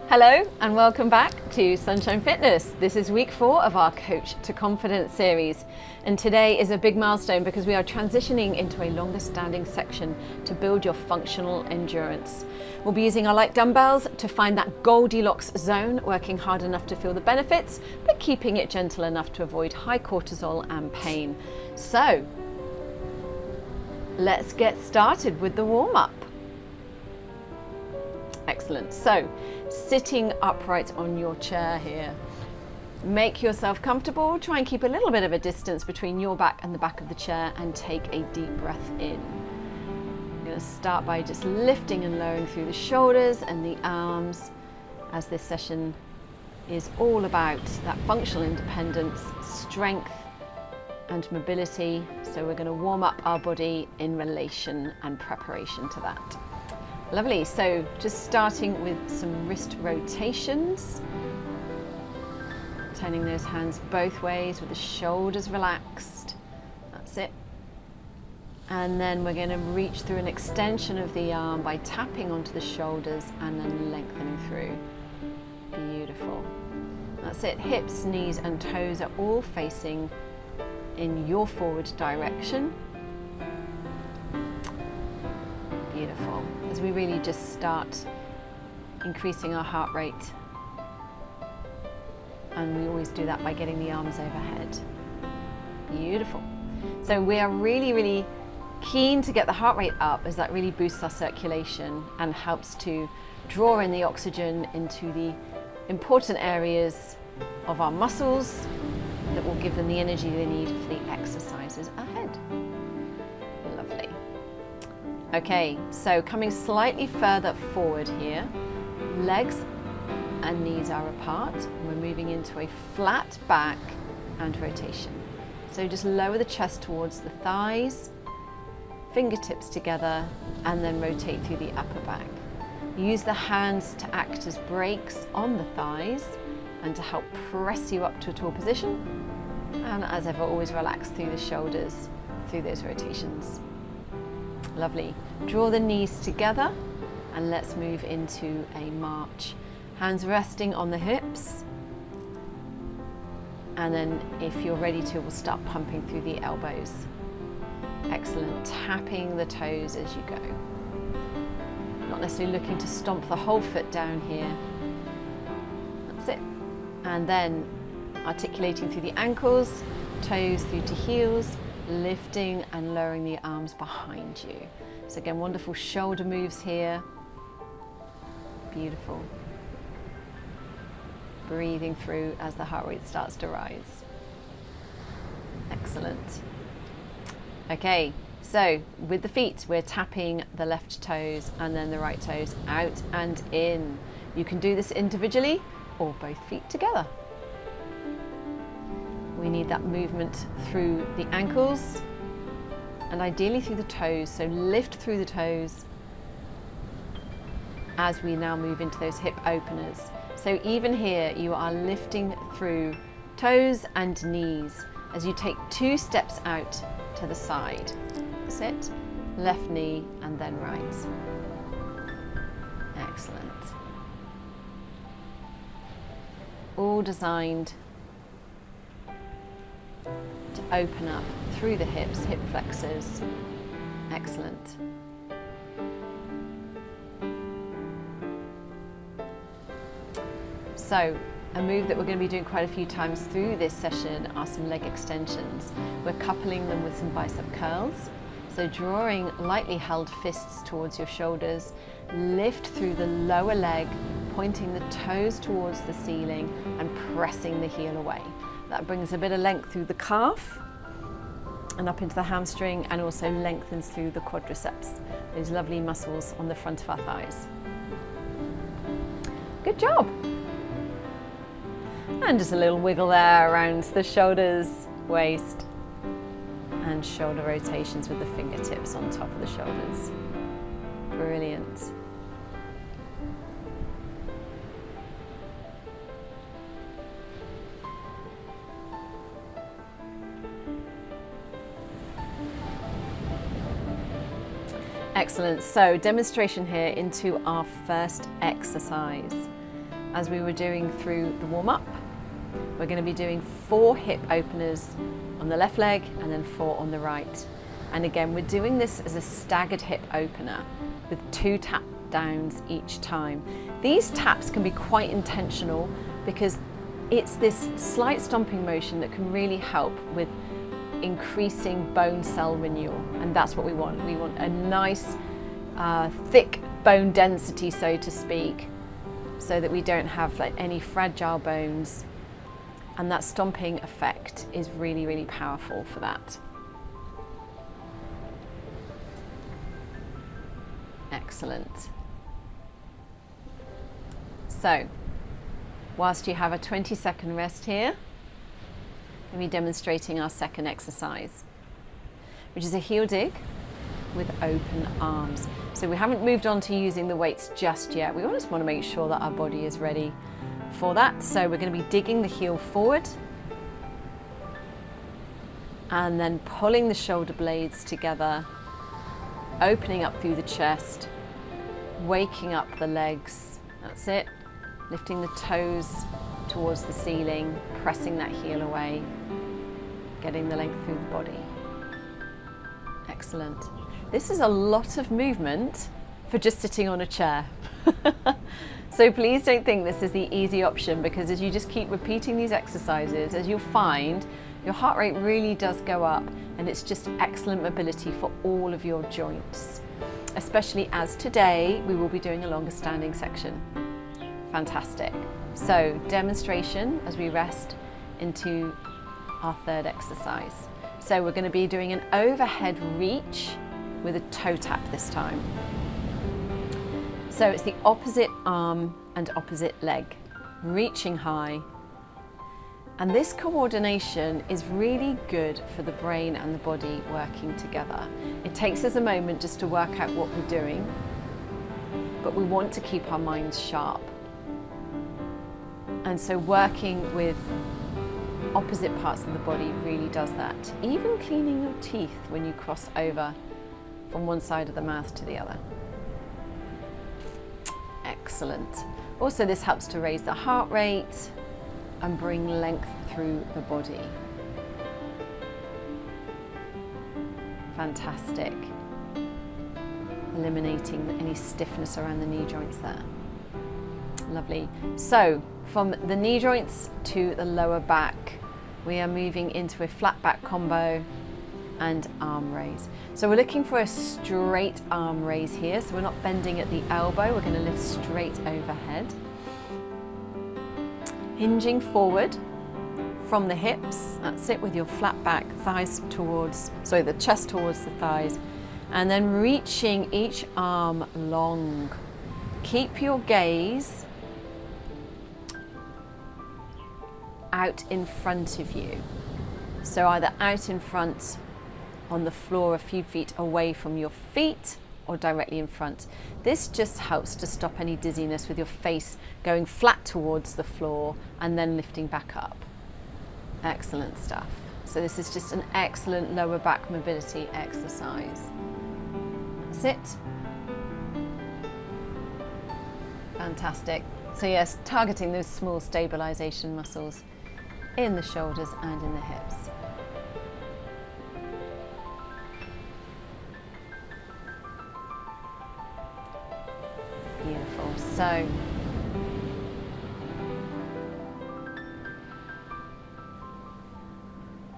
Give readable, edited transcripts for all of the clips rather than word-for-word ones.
Hello and welcome back to Sunshine Fitness. This is week 4 of our Coach to Confidence series. And today is a big milestone because we are transitioning into a longer standing section to build your functional endurance. We'll be using our light dumbbells to find that Goldilocks zone, working hard enough to feel the benefits, but keeping it gentle enough to avoid high cortisol and pain. So let's get started with the warm up. Excellent. So, sitting upright on your chair here. Make yourself comfortable. Try and keep a little bit of a distance between your back and the back of the chair and take a deep breath in. I'm going to start by just lifting and lowering through the shoulders and the arms, as this session is all about that functional independence, strength and mobility. So we're going to warm up our body in relation and preparation to that. Lovely, so just starting with some wrist rotations. Turning those hands both ways with the shoulders relaxed. That's it. And then we're going to reach through an extension of the arm by tapping onto the shoulders and then lengthening through. Beautiful. That's it, hips, knees and toes are all facing in your forward direction. Beautiful. As we really just start increasing our heart rate. And we always do that by getting the arms overhead. Beautiful. So we are really keen to get the heart rate up, as that really boosts our circulation and helps to draw in the oxygen into the important areas of our muscles that will give them the energy they need for the exercises ahead. Lovely. Okay, so coming slightly further forward here, legs and knees are apart. We're moving into a flat back and rotation. So just lower the chest towards the thighs, fingertips together, and then rotate through the upper back. Use the hands to act as brakes on the thighs and to help press you up to a tall position. And as ever, always relax through the shoulders through those rotations. Lovely. Draw the knees together and let's move into a march. Hands resting on the hips. And then if you're ready to, we'll start pumping through the elbows. Excellent. Tapping the toes as you go. Not necessarily looking to stomp the whole foot down here. That's it. And then articulating through the ankles, toes through to heels, lifting and lowering the arms behind you. So again, wonderful shoulder moves here. Beautiful. Breathing through as the heart rate starts to rise. Excellent. Okay, so with the feet, we're tapping the left toes and then the right toes out and in. You can do this individually or both feet together. We need that movement through the ankles and ideally through the toes. So lift through the toes as we now move into those hip openers. So even here, you are lifting through toes and knees as you take 2 steps out to the side. Sit, left knee, and then right. Excellent. All designed to open up through the hips, hip flexors. Excellent. So, a move that we're going to be doing quite a few times through this session are some leg extensions. We're coupling them with some bicep curls. So drawing lightly held fists towards your shoulders, lift through the lower leg, pointing the toes towards the ceiling and pressing the heel away. That brings a bit of length through the calf and up into the hamstring, and also lengthens through the quadriceps, those lovely muscles on the front of our thighs. Good job. And just a little wiggle there around the shoulders, waist, and shoulder rotations with the fingertips on top of the shoulders. Brilliant. Excellent. So demonstration here into our first exercise. as we were doing through the warm-up. We're going to be doing 4 hip openers on the left leg and then 4 on the right. And again, we're doing this as a staggered hip opener with 2 tap downs each time. These taps can be quite intentional because it's this slight stomping motion that can really help with increasing bone cell renewal, and that's what we want. We want a nice thick bone density, so to speak, so that we don't have like any fragile bones, and that stomping effect is really, really powerful for that. Excellent. So whilst you have a 20-second rest here, we'll be demonstrating our second exercise, which is a heel dig with open arms. So we haven't moved on to using the weights just yet. We just want to make sure that our body is ready for that. So we're going to be digging the heel forward and then pulling the shoulder blades together, opening up through the chest, waking up the legs. That's it. Lifting the toes towards the ceiling, pressing that heel away, getting the length through the body. Excellent. This is a lot of movement for just sitting on a chair. So please don't think this is the easy option, because as you just keep repeating these exercises, as you'll find, your heart rate really does go up, and it's just excellent mobility for all of your joints, especially as today we will be doing a longer standing section. Fantastic. So demonstration as we rest into our third exercise. So we're going to be doing an overhead reach with a toe tap this time. So it's the opposite arm and opposite leg, reaching high. And this coordination is really good for the brain and the body working together. It takes us a moment just to work out what we're doing, but we want to keep our minds sharp. And so working with opposite parts of the body really does that. Even cleaning your teeth when you cross over from one side of the mouth to the other. Excellent. Also, this helps to raise the heart rate and bring length through the body. Fantastic. Eliminating any stiffness around the knee joints there. Lovely. So from the knee joints to the lower back, we are moving into a flat back combo and arm raise. So we're looking for a straight arm raise here. So we're not bending at the elbow, we're going to lift straight overhead. Hinging forward from the hips, that's it, with your flat back, thighs towards, sorry, the chest towards the thighs, and then reaching each arm long. Keep your gaze out in front of you. So either out in front on the floor a few feet away from your feet or directly in front. This just helps to stop any dizziness with your face going flat towards the floor and then lifting back up. Excellent stuff. So this is just an excellent lower back mobility exercise. That's it. Fantastic. So yes, targeting those small stabilization muscles in the shoulders and in the hips. Beautiful. So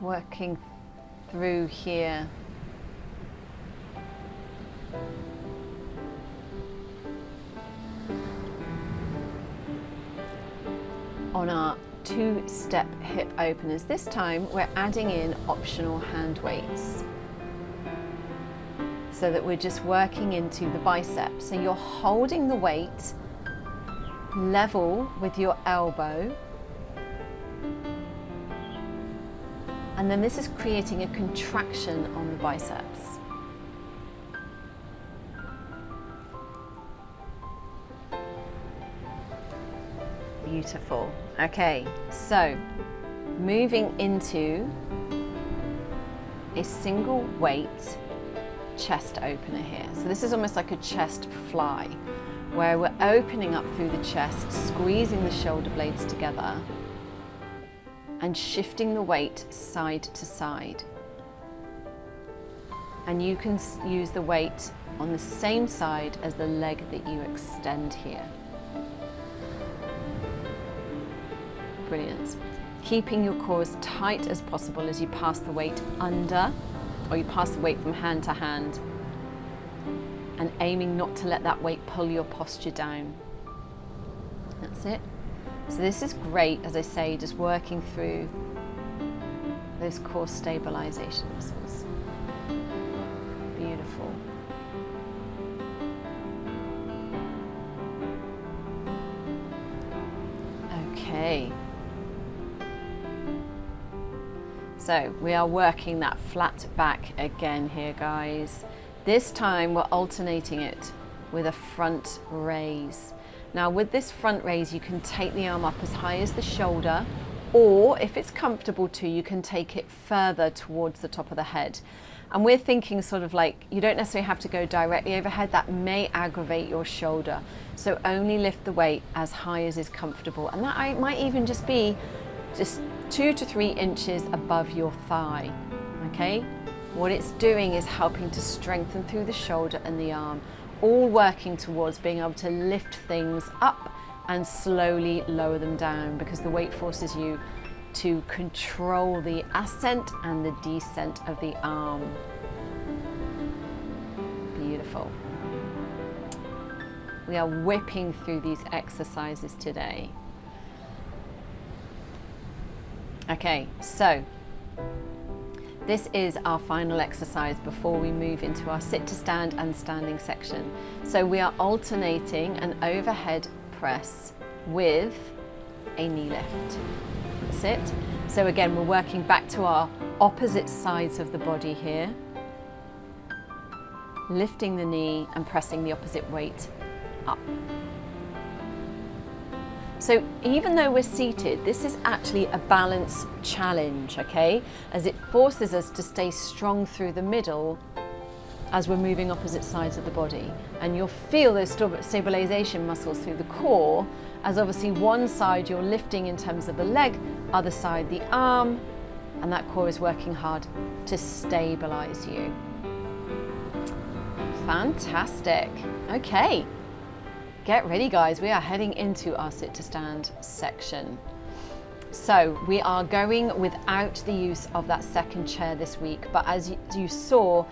working through here. On our 2-step hip openers. This time we're adding in optional hand weights, so that we're just working into the biceps. So you're holding the weight level with your elbow, and then this is creating a contraction on the biceps. Beautiful. Okay, so moving into a single weight chest opener here. So this is almost like a chest fly. where we're opening up through the chest, squeezing the shoulder blades together and shifting the weight side to side. And you can use the weight on the same side as the leg that you extend here. Brilliant. Keeping your core as tight as possible as you pass the weight under, or you pass the weight from hand to hand, and aiming not to let that weight pull your posture down. That's it. So this is great, as I say, just working through those core stabilization muscles. Beautiful. Okay. So we are working that flat back again here, guys. This time we're alternating it with a front raise. Now with this front raise, you can take the arm up as high as the shoulder, or if it's comfortable to, you can take it further towards the top of the head. And we're thinking sort of like, you don't necessarily have to go directly overhead, that may aggravate your shoulder. So only lift the weight as high as is comfortable. And that might even just be just 2 to 3 inches above your thigh, okay? What it's doing is helping to strengthen through the shoulder and the arm, all working towards being able to lift things up and slowly lower them down, because the weight forces you to control the ascent and the descent of the arm. Beautiful. We are whipping through these exercises today. Okay, so this is our final exercise before we move into our sit to stand and standing section. So we are alternating an overhead press with a knee lift. That's it. So again, we're working back to our opposite sides of the body here, lifting the knee and pressing the opposite weight up. So even though we're seated, this is actually a balance challenge, okay? As it forces us to stay strong through the middle as we're moving opposite sides of the body. And you'll feel those stabilization muscles through the core, as obviously one side you're lifting in terms of the leg, other side the arm, and that core is working hard to stabilize you. Fantastic. Okay. Get ready, guys. We are heading into our sit to stand section. So we are going without the use of that second chair this week, but as you saw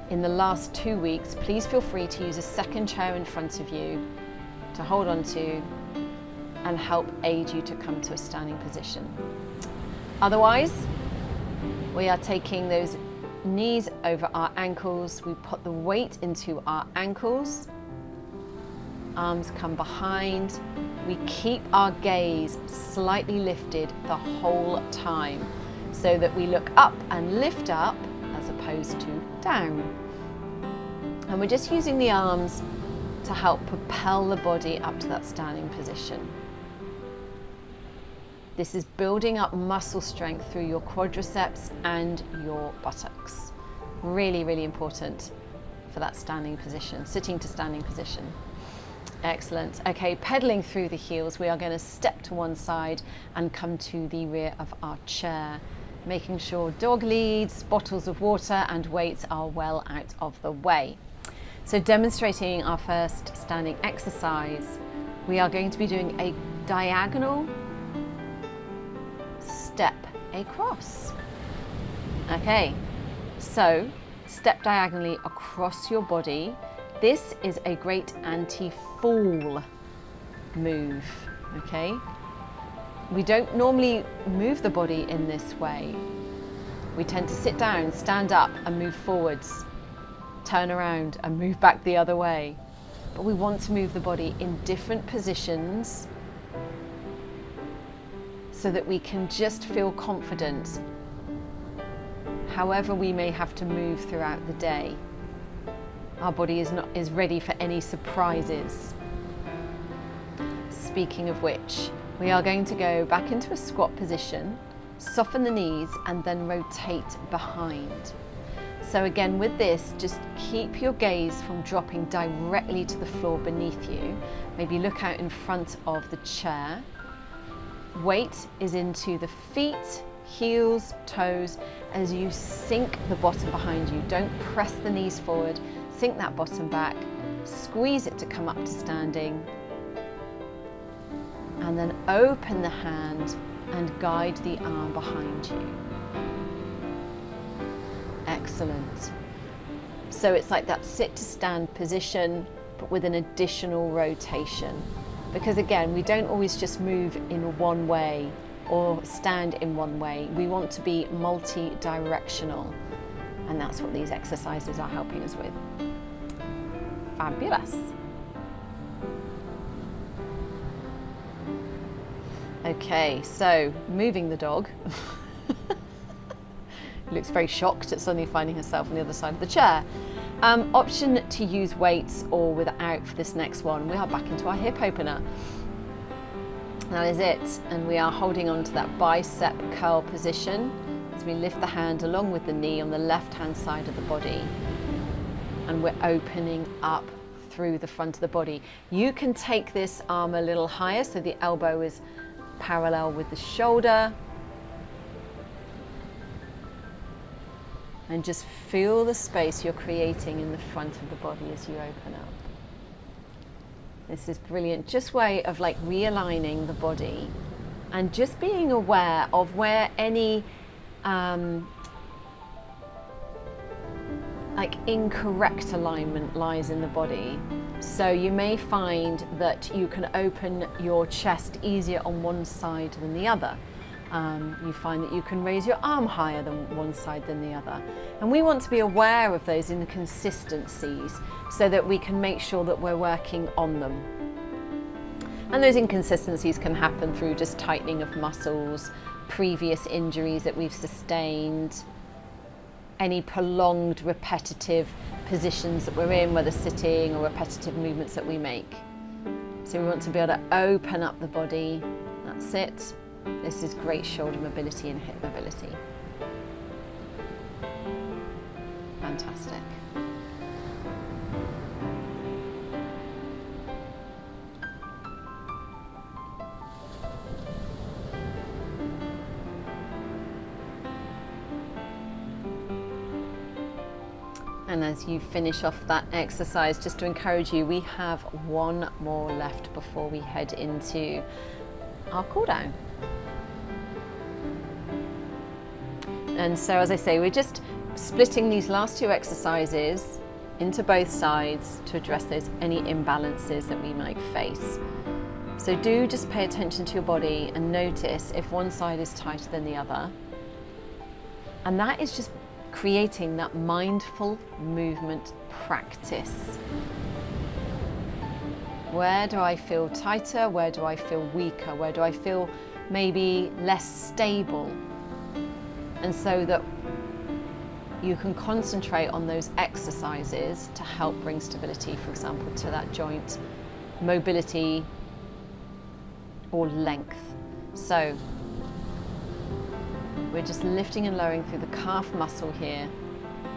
in the last 2 weeks, please feel free to use a second chair in front of you to hold on to and help aid you to come to a standing position. Otherwise, we are taking those knees over our ankles. We put the weight into our ankles. Arms come behind. We keep our gaze slightly lifted the whole time so that we look up and lift up as opposed to down. And we're just using the arms to help propel the body up to that standing position. This is building up muscle strength through your quadriceps and your buttocks. Really, really important for that standing position, sitting to standing position. Excellent. Okay, pedaling through the heels, we are going to step to one side and come to the rear of our chair, making sure dog leads, bottles of water and weights are well out of the way. So demonstrating our first standing exercise, we are going to be doing a diagonal step across. Okay, so step diagonally across your body. This is a great anti-fall move, okay? We don't normally move the body in this way. We tend to sit down, stand up and move forwards, turn around and move back the other way. But we want to move the body in different positions so that we can just feel confident however we may have to move throughout the day. Our body is ready for any surprises. Speaking of which, we are going to go back into a squat position, soften the knees and then rotate behind. So again, with this, just keep your gaze from dropping directly to the floor beneath you. Maybe look out in front of the chair. Weight is into the feet, heels, toes, as you sink the bottom behind you. Don't press the knees forward, sink that bottom back, squeeze it to come up to standing, and then open the hand and guide the arm behind you. Excellent. So it's like that sit to stand position, but with an additional rotation. Because again, we don't always just move in one way or stand in one way. We want to be multi-directional, and that's what these exercises are helping us with. Fabulous. Okay, so moving the dog. Looks very shocked at suddenly finding herself on the other side of the chair. Option to use weights or without for this next one. We are back into our hip opener. That is it. And we are holding on to that bicep curl position as we lift the hand along with the knee on the left-hand side of the body. And we're opening up through the front of the body. You can take this arm a little higher so the elbow is parallel with the shoulder. And just feel the space you're creating in the front of the body as you open up. This is brilliant. Just way of like realigning the body and just being aware of where any like incorrect alignment lies in the body. So you may find that you can open your chest easier on one side than the other. You find that you can raise your arm higher than one side than the other. And we want to be aware of those inconsistencies so that we can make sure that we're working on them. And those inconsistencies can happen through just tightening of muscles, previous injuries that we've sustained, any prolonged repetitive positions that we're in, whether sitting or repetitive movements that we make. So we want to be able to open up the body. That's it. This is great shoulder mobility and hip mobility. Fantastic. And as you finish off that exercise, just to encourage you, we have one more left before we head into our cool down. And so, as I say, we're just splitting these last two exercises into both sides to address any imbalances that we might face. So do just pay attention to your body and notice if one side is tighter than the other. And that is just creating that mindful movement practice. Where do I feel tighter? Where do I feel weaker? Where do I feel maybe less stable? And so that you can concentrate on those exercises to help bring stability, for example, to that joint, mobility or length. So we're just lifting and lowering through the calf muscle here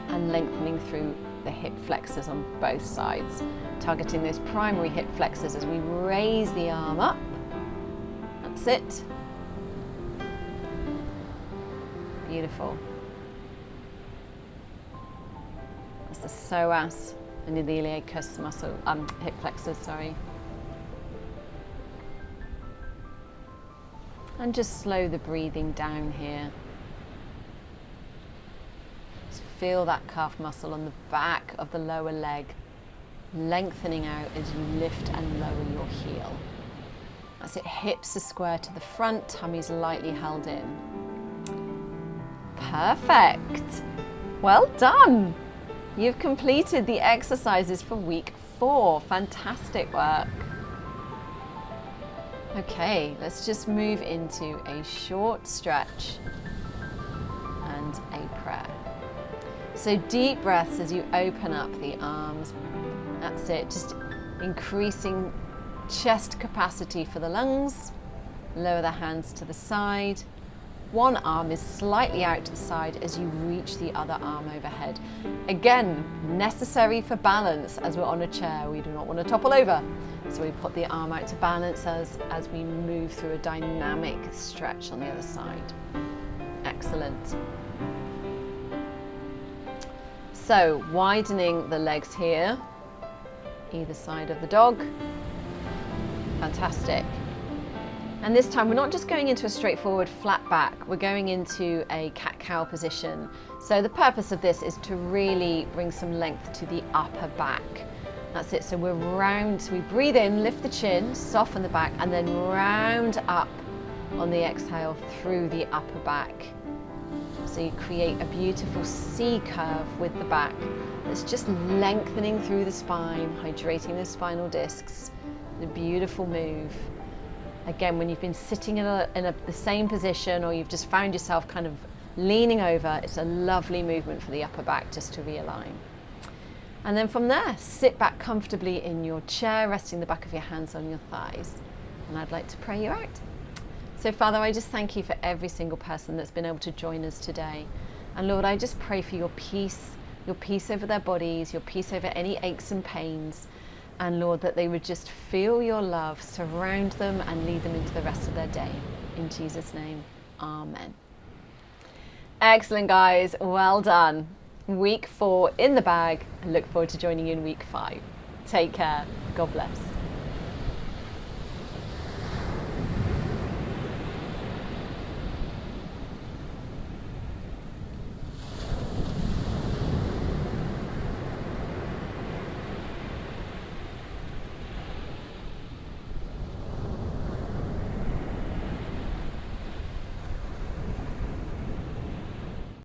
and lengthening through the hip flexors on both sides, targeting those primary hip flexors as we raise the arm up. That's it. Beautiful. That's the psoas and the iliacus muscle, hip flexors, sorry. And just slow the breathing down here. Just feel that calf muscle on the back of the lower leg, lengthening out as you lift and lower your heel. That's it, hips are square to the front, tummy's lightly held in. Perfect. Well done. You've completed the exercises for week 4. Fantastic work. Okay, let's just move into a short stretch and a prayer. So deep breaths as you open up the arms. That's it, just increasing chest capacity for the lungs. Lower the hands to the side. one arm is slightly out to the side as you reach the other arm overhead. Again, necessary for balance as we're on a chair. We do not want to topple over. So we put the arm out to balance as we move through a dynamic stretch on the other side. Excellent. So widening the legs here, either side of the dog. Fantastic. And this time we're not just going into a straightforward flat back, we're going into a cat-cow position. So the purpose of this is to really bring some length to the upper back. That's it, so we're round, so we breathe in, lift the chin, soften the back, and then round up on the exhale through the upper back. So you create a beautiful C curve with the back that's just lengthening through the spine, hydrating the spinal discs. A beautiful move. Again, when you've been sitting in the same position, or you've just found yourself kind of leaning over, it's a lovely movement for the upper back just to realign. And then from there, sit back comfortably in your chair, resting the back of your hands on your thighs. And I'd like to pray you out. So Father, I just thank you for every single person that's been able to join us today. And Lord, I just pray for your peace over their bodies, your peace over any aches and pains. And Lord, that they would just feel your love, surround them and lead them into the rest of their day. In Jesus' name, amen. Excellent, guys. Well done. Week 4 in the bag. I look forward to joining you in week 5. Take care. God bless.